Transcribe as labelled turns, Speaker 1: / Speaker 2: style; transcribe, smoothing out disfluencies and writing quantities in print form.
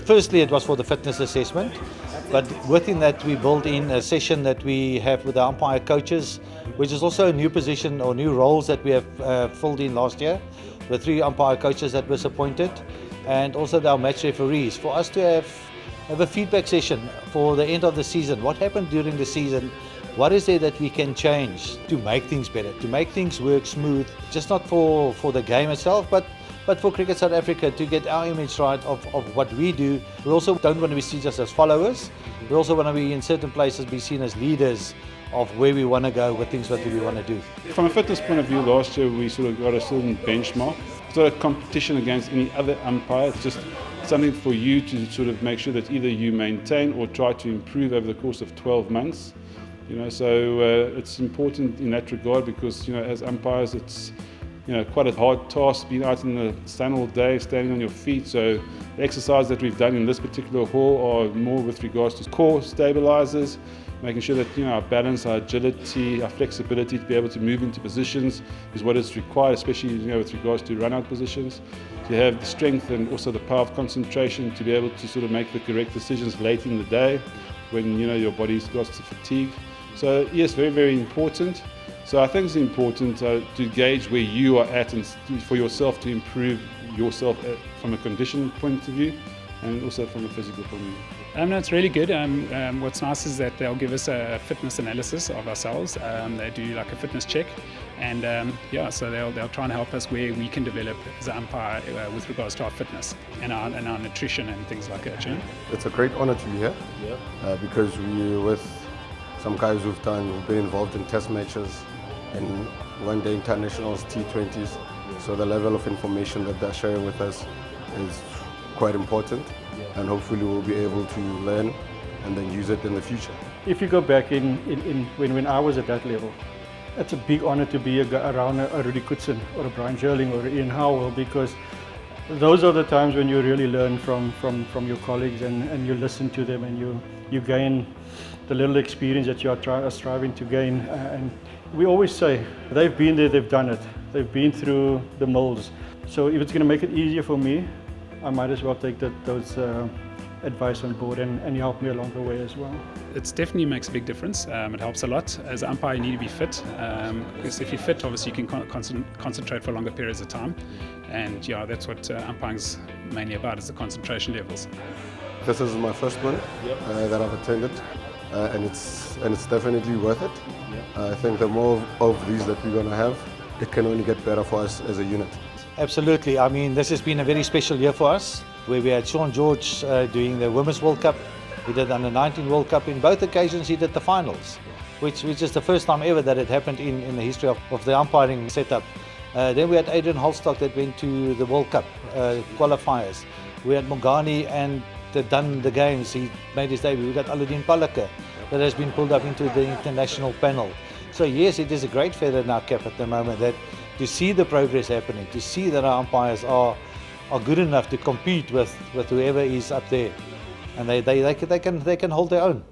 Speaker 1: Firstly, it was for the fitness assessment, but within that we built in a session that we have with the umpire coaches, which is also a new position or new roles that we have filled in last year, with 3 umpire coaches that was appointed, and also our match referees, for us to have a feedback session for the end of the season. What happened during the season? What is there that we can change to make things better, to make things work smooth, just not for the game itself, but for Cricket South Africa, to get our image right of what we do. We also don't want to be seen just as followers. We also want to be in certain places be seen as leaders of where we want to go with things that we want to do.
Speaker 2: From a fitness point of view, last year we sort of got a certain benchmark. It's not a competition against any other umpire, it's just something for you to sort of make sure that either you maintain or try to improve over the course of 12 months. So it's important in that regard because, as umpires, it's quite a hard task being out in the sun all day, standing on your feet. So the exercise that we've done in this particular hall are more with regards to core stabilizers, making sure that our balance, our agility, our flexibility to be able to move into positions is what is required, especially with regards to run-out positions. To have the strength and also the power of concentration to be able to sort of make the correct decisions late in the day when your body starts to fatigue. So yes, very, very important. So I think it's important to gauge where you are at and for yourself to improve yourself from a condition point of view and also from a physical point of view.
Speaker 3: No, it's really good. What's nice is that they'll give us a fitness analysis of ourselves. They do like a fitness check, and so they'll try and help us where we can develop as an umpire with regards to our fitness and our nutrition and things like that.
Speaker 4: It's a great honour to be here because we're with some guys who've been involved in test matches and one-day internationals, T20s. So the level of information that they're sharing with us is quite important, and hopefully we'll be able to learn and then use it in the future.
Speaker 5: If you go back when I was at that level, it's a big honour to be around a Rudy Koetsen or a Brian Gerling or a Ian Howell, because those are the times when you really learn from your colleagues and you listen to them and you gain the little experience that you are striving to gain. And we always say, they've been there, they've done it. They've been through the molds. So if it's going to make it easier for me, I might as well take those advice on board and help me along the way as well.
Speaker 3: It definitely makes a big difference. It helps a lot. As an umpire, you need to be fit. Because if you're fit, obviously you can concentrate for longer periods of time. And that's what umpiring's mainly about, is the concentration levels.
Speaker 4: This is my first one that I've attended, and it's definitely worth it. I think the more of these that we're going to have, it can only get better for us as a unit.
Speaker 1: Absolutely. I mean, this has been a very special year for us, where we had Sean George doing the Women's World Cup. He did the Under-19 World Cup. In both occasions he did the finals, which is the first time ever that it happened in the history of the umpiring setup. Then we had Adrian Holstock that went to the World Cup qualifiers. We had Mogani and done the games. He made his debut. We got Aludin Palaka that has been pulled up into the international panel. So yes, it is a great feather in our cap at the moment that to see the progress happening, to see that our umpires are good enough to compete with whoever is up there, and they can hold their own.